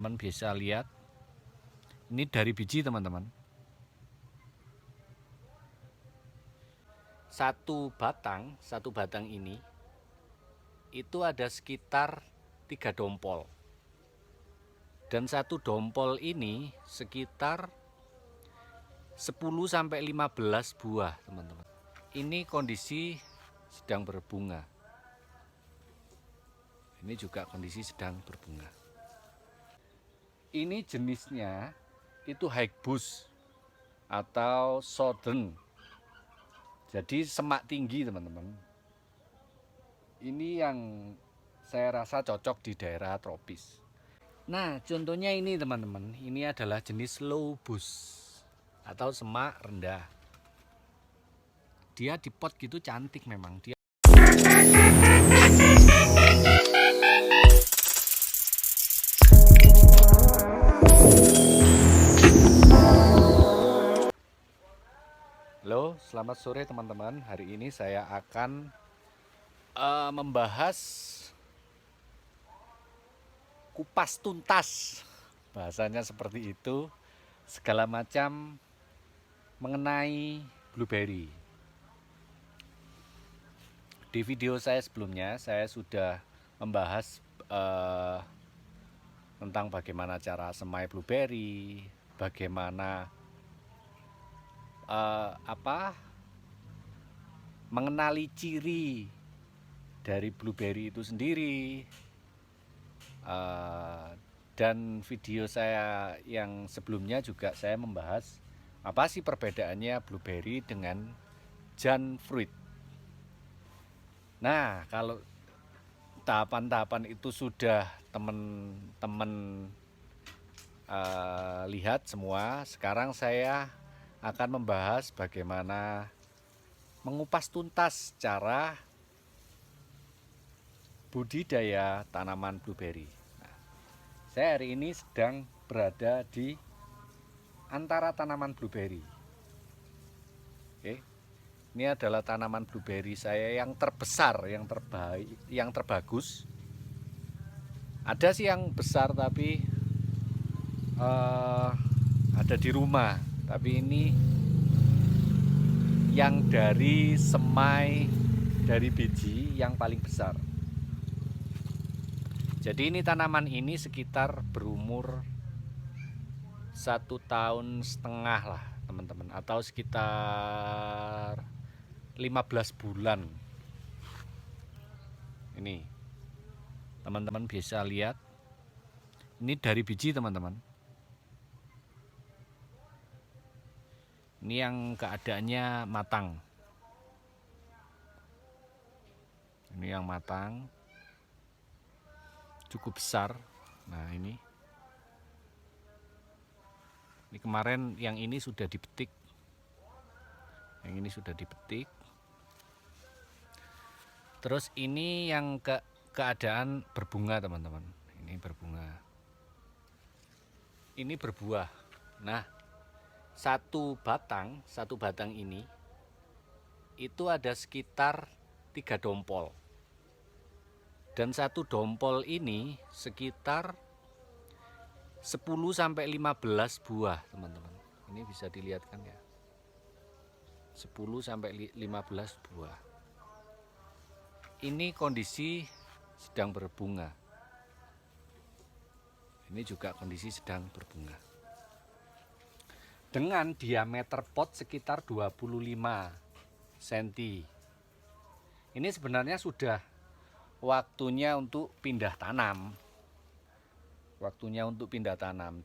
Teman bisa lihat ini dari biji teman-teman. Satu batang ini itu ada sekitar 3 dompol. Dan satu dompol ini sekitar 10 sampai 15 buah, teman-teman. Ini kondisi sedang berbunga. Ini juga kondisi sedang berbunga. Ini jenisnya itu hibiscus atau southern. Jadi semak tinggi, teman-teman. Ini yang saya rasa cocok di daerah tropis. Nah, contohnya ini, teman-teman. Ini adalah jenis low bush atau semak rendah. Dia di pot gitu cantik memang. Dia Halo, selamat sore teman-teman. Hari ini saya akan membahas kupas tuntas, bahasanya seperti itu, segala macam mengenai blueberry. Di video saya sebelumnya saya sudah membahas tentang bagaimana cara semai blueberry, bagaimana mengenali ciri dari blueberry itu sendiri. Dan video saya yang sebelumnya juga saya membahas apa sih perbedaannya blueberry dengan junfruit. Nah, kalau tahapan-tahapan itu sudah teman-teman lihat semua, sekarang saya akan membahas bagaimana mengupas tuntas cara budidaya tanaman blueberry. Nah, saya hari ini sedang berada di antara tanaman blueberry. Oke. Ini adalah tanaman blueberry saya yang terbesar, yang terbaik, yang terbagus. Ada sih yang besar tapi ada di rumah. Tapi ini yang dari semai dari biji yang paling besar. Jadi ini tanaman ini sekitar berumur 1,5 tahun lah teman-teman, atau sekitar 15 bulan. Ini teman-teman bisa lihat ini dari biji teman-teman. Ini yang keadaannya matang. Ini yang matang cukup besar. Nah, ini kemarin yang ini sudah dipetik. Yang ini sudah dipetik. Terus ini yang keadaan berbunga teman-teman. Ini berbunga. Ini berbuah. Nah, satu batang ini itu ada sekitar 3 dompol. Dan satu dompol ini sekitar 10 sampai 15 buah, teman-teman. Ini bisa dilihat kan ya. 10 sampai 15 buah. Ini kondisi sedang berbunga. Ini juga kondisi sedang berbunga. Dengan diameter pot sekitar 25 cm. Ini sebenarnya sudah waktunya untuk pindah tanam.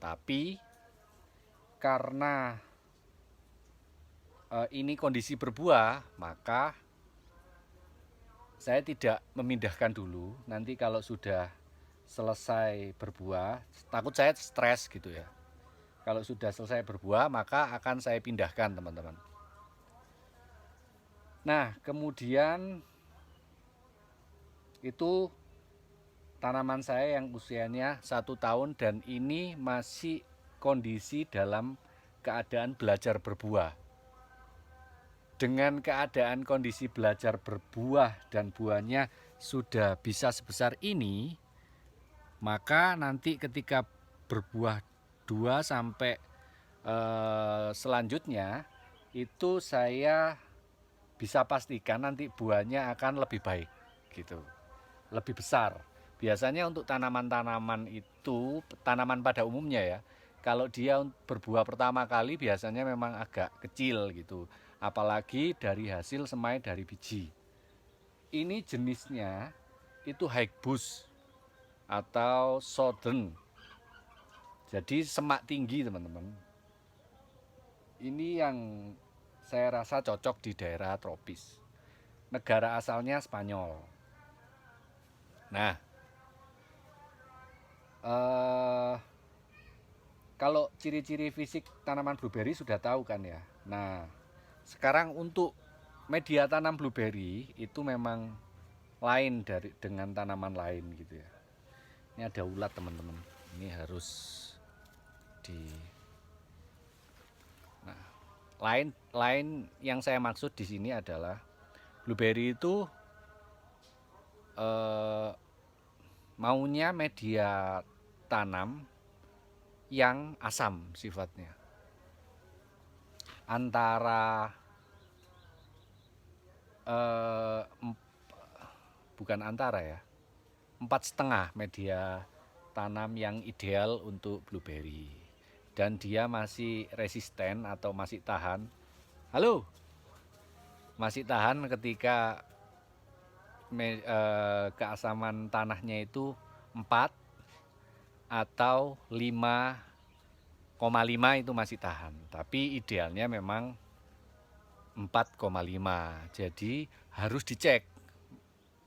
Tapi karena ini kondisi berbuah, maka saya tidak memindahkan dulu. Nanti kalau sudah selesai berbuah, takut saya stres gitu ya. Kalau sudah selesai berbuah, maka akan saya pindahkan, teman-teman. Nah, kemudian itu tanaman saya yang usianya 1 tahun dan ini masih kondisi dalam keadaan belajar berbuah. Dengan keadaan kondisi belajar berbuah dan buahnya sudah bisa sebesar ini, maka nanti ketika berbuah 2 sampai selanjutnya itu saya bisa pastikan nanti buahnya akan lebih baik gitu, lebih besar. Biasanya untuk tanaman-tanaman itu, tanaman pada umumnya ya, kalau dia berbuah pertama kali biasanya memang agak kecil gitu, apalagi dari hasil semai dari biji. Ini jenisnya itu Hagebus atau Southern, jadi semak tinggi teman-teman. Ini yang saya rasa cocok di daerah tropis. Negara asalnya Spanyol. Nah, kalau ciri-ciri fisik tanaman blueberry sudah tahu kan ya. Nah, sekarang untuk media tanam blueberry itu memang lain dari dengan tanaman lain gitu ya. Ini ada ulat teman-teman. Ini harus di. Nah, lain yang saya maksud di sini adalah blueberry itu maunya media tanam yang asam sifatnya, antara bukan antara ya, 4,5 media tanam yang ideal untuk blueberry, dan dia masih resisten atau masih tahan. Halo, masih tahan ketika keasaman tanahnya itu 4 atau 5,5 itu masih tahan, tapi idealnya memang 4,5. Jadi harus dicek.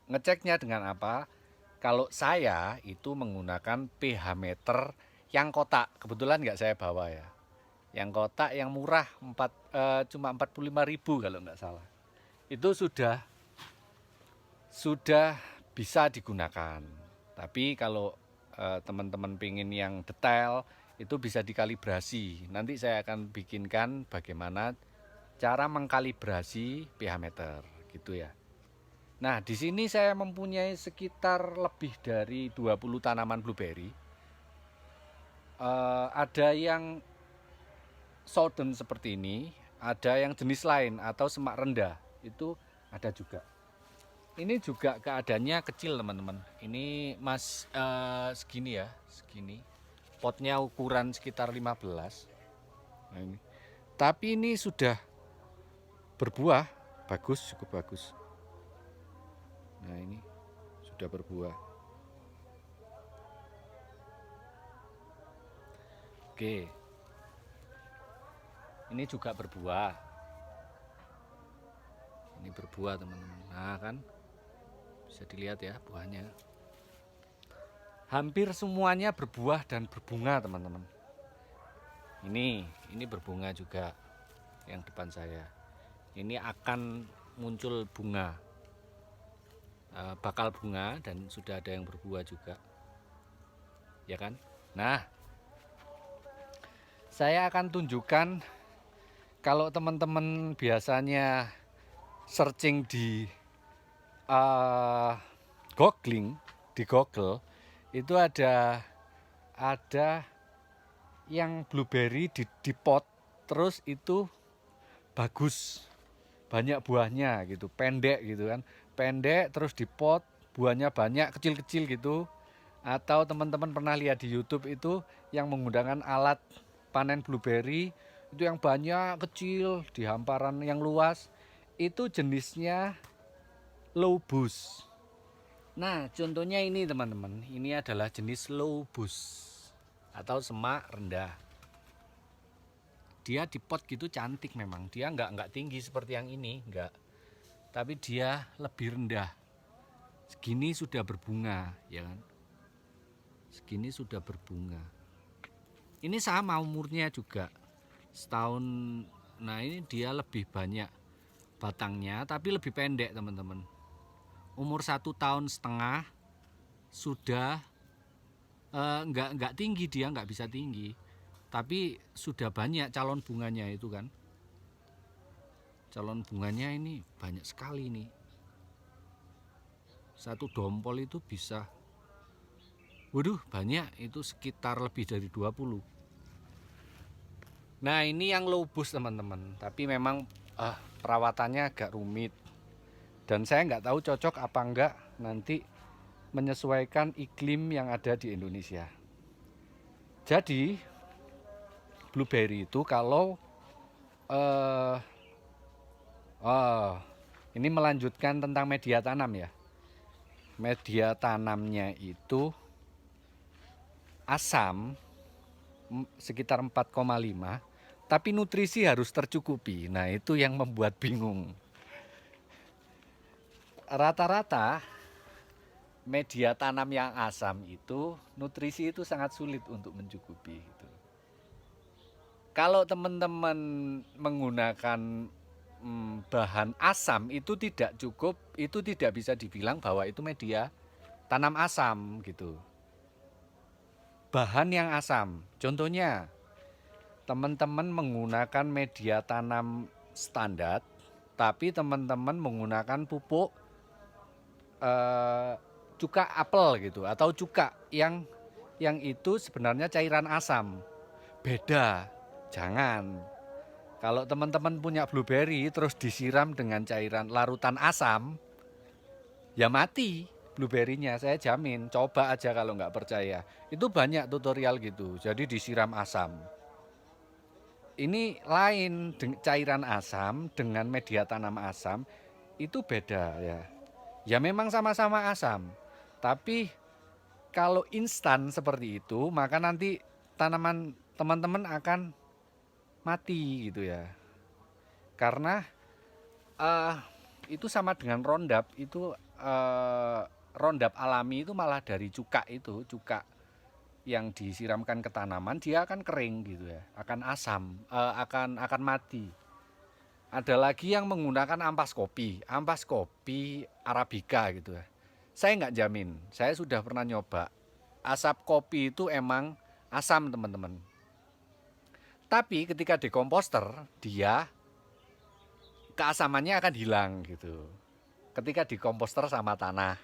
Ngeceknya dengan apa? Kalau saya itu menggunakan pH meter yang kotak. Kebetulan nggak saya bawa ya. Yang kotak yang murah cuma 45.000 kalau nggak salah. Itu sudah bisa digunakan. Tapi kalau teman-teman pengen yang detail itu bisa dikalibrasi. Nanti saya akan bikinkan bagaimana cara mengkalibrasi pH meter gitu ya. Nah, di sini saya mempunyai sekitar lebih dari 20 tanaman blueberry. Ada yang southern seperti ini, ada yang jenis lain atau semak rendah. Itu ada juga. Ini juga keadaannya kecil teman-teman. Ini segini ya, segini. Potnya ukuran sekitar 15. Nah, ini. Tapi ini sudah berbuah, bagus, cukup bagus. Nah, ini sudah berbuah. Oke. Ini juga berbuah. Ini berbuah teman-teman. Nah kan, bisa dilihat ya buahnya. Hampir semuanya berbuah dan berbunga teman-teman. Ini berbunga juga yang depan saya. Ini akan muncul bunga, bakal bunga dan sudah ada yang berbuah juga, ya kan? Nah, saya akan tunjukkan kalau teman-teman biasanya searching di googling di Google itu ada yang blueberry di pot, terus itu bagus, banyak buahnya gitu, pendek gitu kan, pendek terus di pot, buahnya banyak kecil-kecil gitu. Atau teman-teman pernah lihat di YouTube itu yang menggunakan alat panen blueberry itu yang banyak kecil di hamparan yang luas, itu jenisnya low bush. Nah, contohnya ini teman-teman, ini adalah jenis low bush atau semak rendah. Dia di pot gitu cantik memang, dia nggak tinggi seperti yang ini, nggak, tapi dia lebih rendah. Segini sudah berbunga, ya kan? Segini sudah berbunga. Ini sama umurnya juga, setahun. Nah, ini dia lebih banyak batangnya, tapi lebih pendek teman-teman. Umur 1,5 tahun sudah nggak tinggi, dia nggak bisa tinggi, tapi sudah banyak calon bunganya itu kan. Calon bunganya ini banyak sekali nih. Satu dompol itu bisa Waduh, banyak, itu sekitar lebih dari 20. Nah, ini yang low boost teman-teman, tapi memang perawatannya agak rumit. Dan saya nggak tahu cocok apa enggak nanti menyesuaikan iklim yang ada di Indonesia. Jadi, blueberry itu kalau eh ini melanjutkan tentang media tanam ya. Media tanamnya itu asam sekitar 4,5, tapi nutrisi harus tercukupi. Nah, itu yang membuat bingung. Rata-rata media tanam yang asam itu nutrisi itu sangat sulit untuk mencukupi gitu. Kalau teman-teman menggunakan bahan asam itu tidak cukup, itu tidak bisa dibilang bahwa itu media tanam asam gitu. Bahan yang asam, contohnya teman-teman menggunakan media tanam standar, tapi teman-teman menggunakan pupuk cuka apel gitu, atau cuka yang itu sebenarnya cairan asam. Beda, jangan. Kalau teman-teman punya blueberry terus disiram dengan cairan larutan asam, ya mati blueberry-nya, saya jamin. Coba aja kalau nggak percaya. Itu banyak tutorial gitu, jadi disiram asam. Ini lain, cairan asam dengan media tanam asam itu beda ya. Ya memang sama-sama asam, tapi kalau instan seperti itu, maka nanti tanaman teman-teman akan mati gitu ya. Karena itu sama dengan Roundup, itu Roundup alami itu malah dari cuka itu, cuka yang disiramkan ke tanaman dia akan kering gitu ya, akan asam, akan mati. Ada lagi yang menggunakan ampas kopi arabica gitu ya. Saya nggak jamin, saya sudah pernah nyoba. Asap kopi itu emang asam teman-teman. Tapi ketika di komposter dia keasamannya akan hilang gitu. Ketika di komposter sama tanah,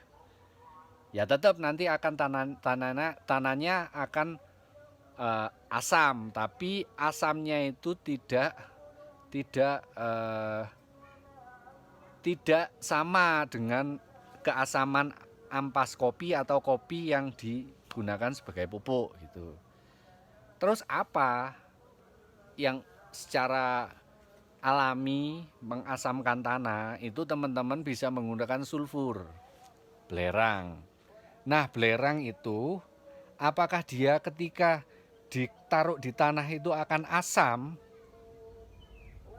ya tetap nanti akan tanahnya akan asam, tapi asamnya itu tidak sama dengan keasaman ampas kopi atau kopi yang digunakan sebagai pupuk gitu. Terus apa yang secara alami mengasamkan tanah itu teman-teman bisa menggunakan sulfur, belerang. Nah, belerang itu apakah dia ketika ditaruh di tanah itu akan asam?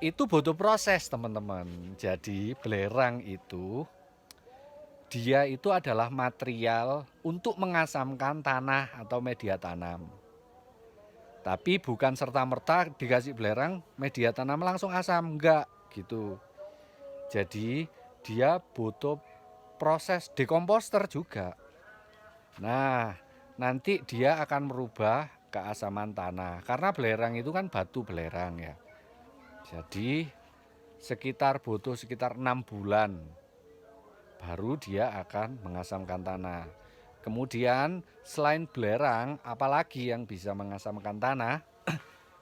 Itu butuh proses teman-teman. Jadi belerang itu dia itu adalah material untuk mengasamkan tanah atau media tanam. Tapi bukan serta-merta dikasih belerang media tanam langsung asam, enggak gitu. Jadi dia butuh proses dekomposter juga. Nah, nanti dia akan merubah keasaman tanah. Karena belerang itu kan batu belerang ya. Jadi butuh sekitar 6 bulan baru dia akan mengasamkan tanah. Kemudian selain belerang, apalagi yang bisa mengasamkan tanah?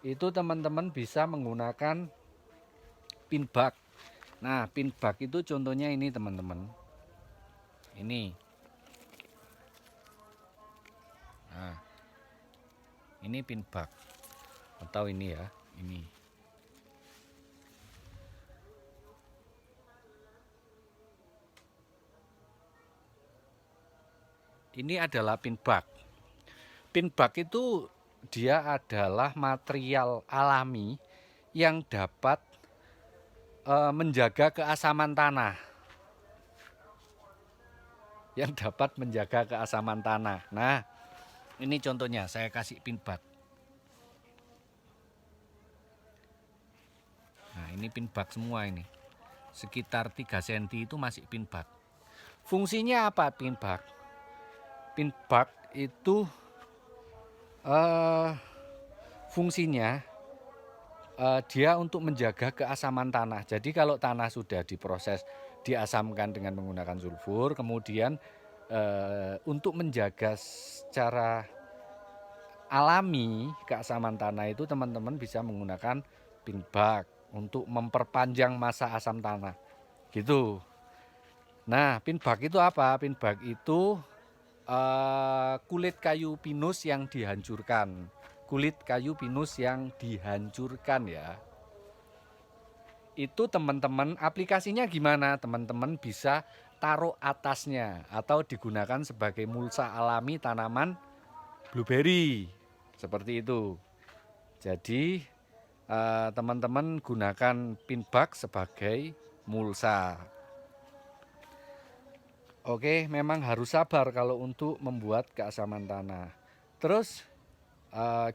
Itu teman-teman bisa menggunakan pinbak. Nah, pinbak itu contohnya ini teman-teman. Ini. Nah, ini pinbak. Atau ini ya, ini. Ini adalah pinbak. Pinbak itu dia adalah material alami yang dapat menjaga keasaman tanah. Yang dapat menjaga keasaman tanah. Nah, ini contohnya, saya kasih pinbak. Nah, ini pinbak semua ini. Sekitar 3 cm itu masih pinbak. Fungsinya apa pinbak? Pinbak itu fungsinya dia untuk menjaga keasaman tanah. Jadi kalau tanah sudah diproses diasamkan dengan menggunakan sulfur, kemudian untuk menjaga secara alami keasaman tanah itu teman-teman bisa menggunakan pinbag untuk memperpanjang masa asam tanah gitu. Nah, pinbag itu apa? Pinbag itu kulit kayu pinus yang dihancurkan. Kulit kayu pinus yang dihancurkan ya. Itu teman-teman aplikasinya gimana? Teman-teman bisa taruh atasnya atau digunakan sebagai mulsa alami tanaman blueberry. Seperti itu. Jadi teman-teman gunakan pinbag sebagai mulsa. Oke, memang harus sabar kalau untuk membuat keasaman tanah. Terus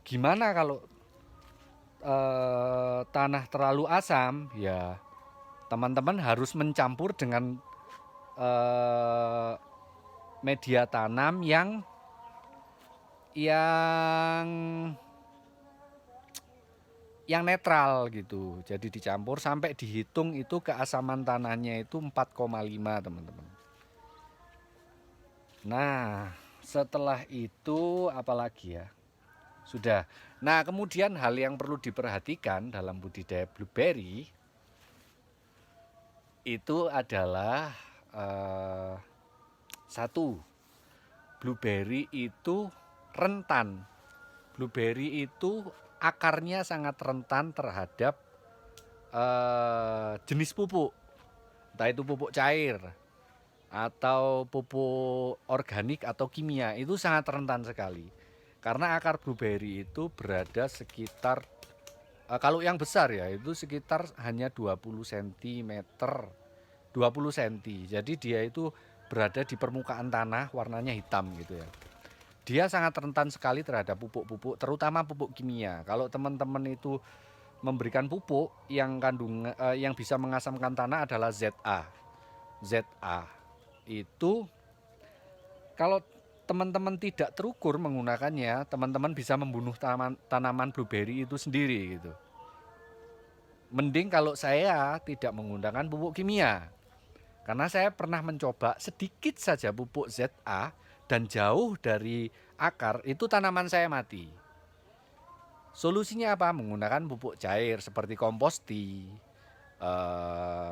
gimana kalau tanah terlalu asam? Ya, teman-teman harus mencampur dengan media tanam yang netral gitu. Jadi dicampur sampai dihitung itu keasaman tanahnya itu 4,5 teman-teman. Nah, setelah itu apalagi ya? Sudah. Nah, kemudian hal yang perlu diperhatikan dalam budidaya blueberry itu adalah satu, blueberry itu rentan. Blueberry itu akarnya sangat rentan terhadap jenis pupuk, entah itu pupuk cair atau pupuk organik atau kimia, itu sangat rentan sekali. Karena akar blueberry itu berada sekitar kalau yang besar ya itu sekitar hanya 20 cm, 20 cm. Jadi dia itu berada di permukaan tanah, warnanya hitam gitu ya. Dia sangat rentan sekali terhadap pupuk-pupuk, terutama pupuk kimia. Kalau teman-teman itu memberikan pupuk yang yang bisa mengasamkan tanah adalah ZA. ZA itu kalau teman-teman tidak terukur menggunakannya, teman-teman bisa membunuh tanaman blueberry itu sendiri gitu. Mending kalau saya tidak menggunakan pupuk kimia. Karena saya pernah mencoba sedikit saja pupuk ZA dan jauh dari akar itu tanaman saya mati. Solusinya apa? Menggunakan pupuk cair seperti kompos tea,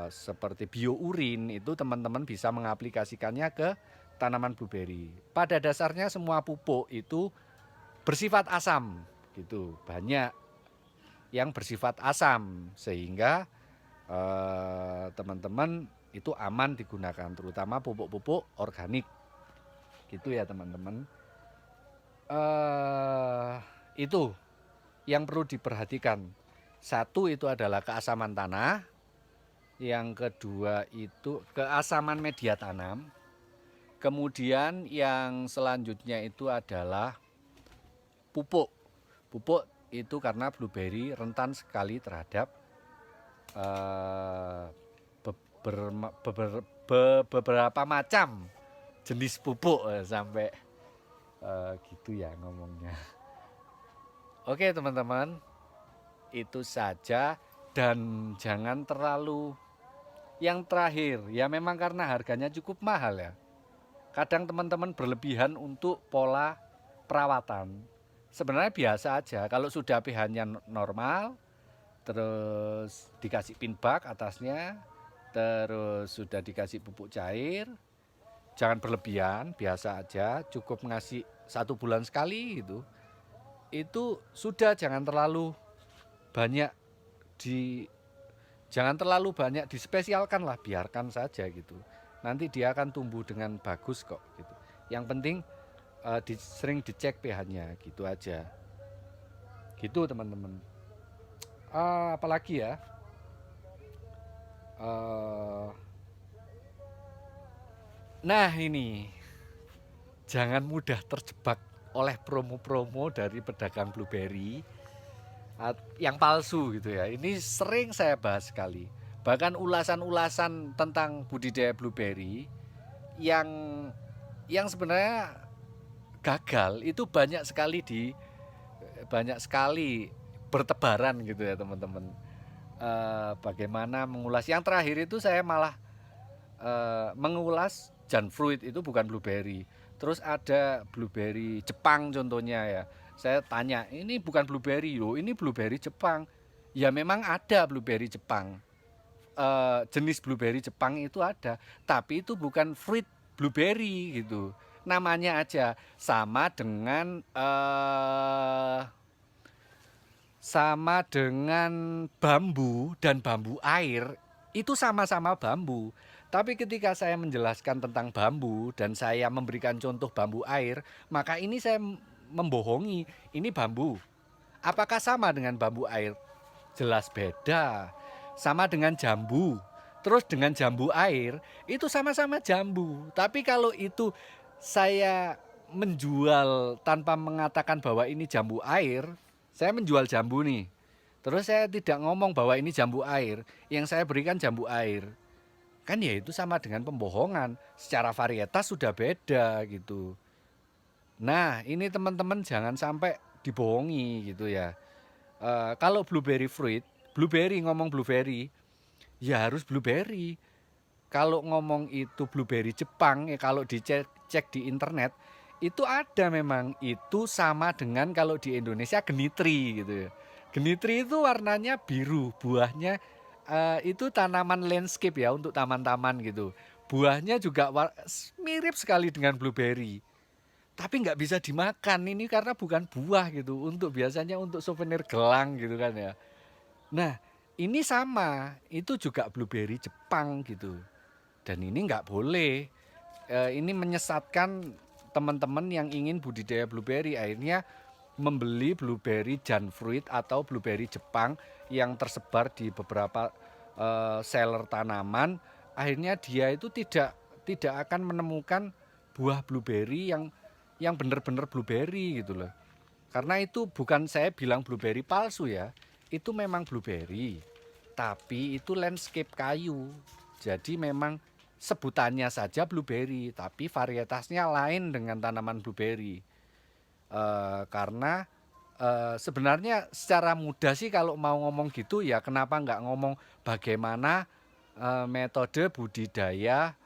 seperti biourin, itu teman-teman bisa mengaplikasikannya ke tanaman blueberry. Pada dasarnya semua pupuk itu bersifat asam gitu, banyak yang bersifat asam sehingga teman-teman itu aman digunakan, terutama pupuk-pupuk organik gitu ya teman-teman. Itu yang perlu diperhatikan. Satu itu adalah keasaman tanah, yang kedua itu keasaman media tanam, kemudian yang selanjutnya itu adalah pupuk. Pupuk itu karena blueberry rentan sekali terhadap beberapa macam jenis pupuk sampai gitu ya ngomongnya. Oke teman-teman, itu saja dan jangan terlalu. Yang terakhir ya memang karena harganya cukup mahal ya. Kadang teman-teman berlebihan untuk pola perawatan. Sebenarnya biasa aja kalau sudah pH-nya normal, terus dikasih pinbag atasnya, terus sudah dikasih pupuk cair, jangan berlebihan, biasa aja, cukup ngasih 1 bulan sekali gitu. Itu sudah, jangan terlalu banyak dispesialkan lah, biarkan saja gitu. Nanti dia akan tumbuh dengan bagus kok gitu. Yang penting sering dicek pH-nya gitu aja. Gitu teman-teman. Apalagi ya? Nah ini, jangan mudah terjebak oleh promo-promo dari pedagang blueberry yang palsu gitu ya. Ini sering saya bahas sekali. Bahkan ulasan-ulasan tentang budidaya blueberry yang sebenarnya gagal itu banyak sekali bertebaran gitu ya teman-teman. Bagaimana mengulas yang terakhir itu saya malah mengulas Janfruit itu bukan blueberry. Terus ada blueberry Jepang contohnya ya. Saya tanya, ini bukan blueberry loh, ini blueberry Jepang. Ya memang ada blueberry Jepang. Jenis blueberry Jepang itu ada, tapi itu bukan fruit blueberry gitu. Namanya aja sama dengan bambu dan bambu air itu sama-sama bambu. Tapi ketika saya menjelaskan tentang bambu dan saya memberikan contoh bambu air, maka ini saya membohongi. Ini bambu. Apakah sama dengan bambu air? Jelas beda. Sama dengan jambu. Terus dengan jambu air, itu sama-sama jambu. Tapi kalau itu saya menjual tanpa mengatakan bahwa ini jambu air, saya menjual jambu nih. Terus saya tidak ngomong bahwa ini jambu air, yang saya berikan jambu air. Kan ya itu sama dengan pembohongan. Secara varietas sudah beda gitu. Nah, ini teman-teman jangan sampai dibohongi gitu ya. Kalau blueberry fruit, blueberry ngomong blueberry, ya harus blueberry. Kalau ngomong itu blueberry Jepang, ya kalau dicek di internet, itu ada memang. Itu sama dengan kalau di Indonesia genitri gitu ya. Genitri itu warnanya biru, buahnya itu tanaman landscape ya untuk taman-taman gitu. Buahnya juga mirip sekali dengan blueberry. Tapi nggak bisa dimakan ini karena bukan buah gitu. Biasanya untuk souvenir gelang gitu kan ya. Nah, ini sama, itu juga blueberry Jepang gitu. Dan ini nggak boleh. Ini menyesatkan teman-teman yang ingin budidaya blueberry. Akhirnya membeli blueberry Janfruit atau blueberry Jepang yang tersebar di beberapa seller tanaman. Akhirnya dia itu tidak akan menemukan buah blueberry yang benar-benar blueberry gitu loh. Karena itu bukan saya bilang blueberry palsu ya. Itu memang blueberry, tapi itu landscape kayu. Jadi memang sebutannya saja blueberry, tapi varietasnya lain dengan tanaman blueberry. Karena sebenarnya secara mudah sih kalau mau ngomong gitu ya kenapa nggak ngomong bagaimana metode budidaya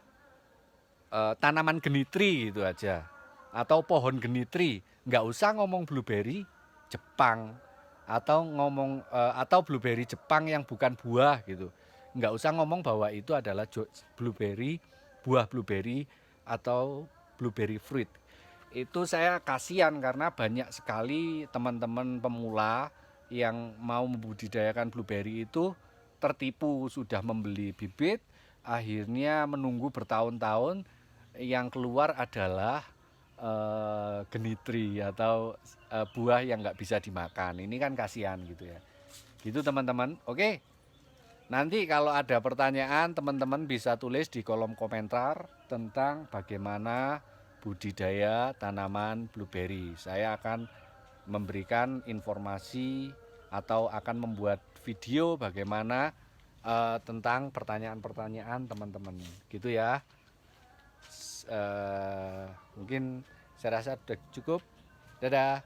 tanaman genitri gitu aja. Atau pohon genitri, nggak usah ngomong blueberry Jepang atau blueberry Jepang yang bukan buah gitu. Nggak usah ngomong bahwa itu adalah blueberry, buah blueberry atau blueberry fruit. Itu saya kasihan karena banyak sekali teman-teman pemula yang mau membudidayakan blueberry itu tertipu, sudah membeli bibit, akhirnya menunggu bertahun-tahun, yang keluar adalah genitri atau buah yang nggak bisa dimakan. Ini kan kasihan gitu ya. Gitu teman-teman. Oke. Nanti kalau ada pertanyaan teman-teman bisa tulis di kolom komentar tentang bagaimana budidaya tanaman blueberry. Saya akan memberikan informasi atau akan membuat video bagaimana tentang pertanyaan-pertanyaan teman-teman. Gitu ya. Mungkin saya rasa sudah cukup. Dadah.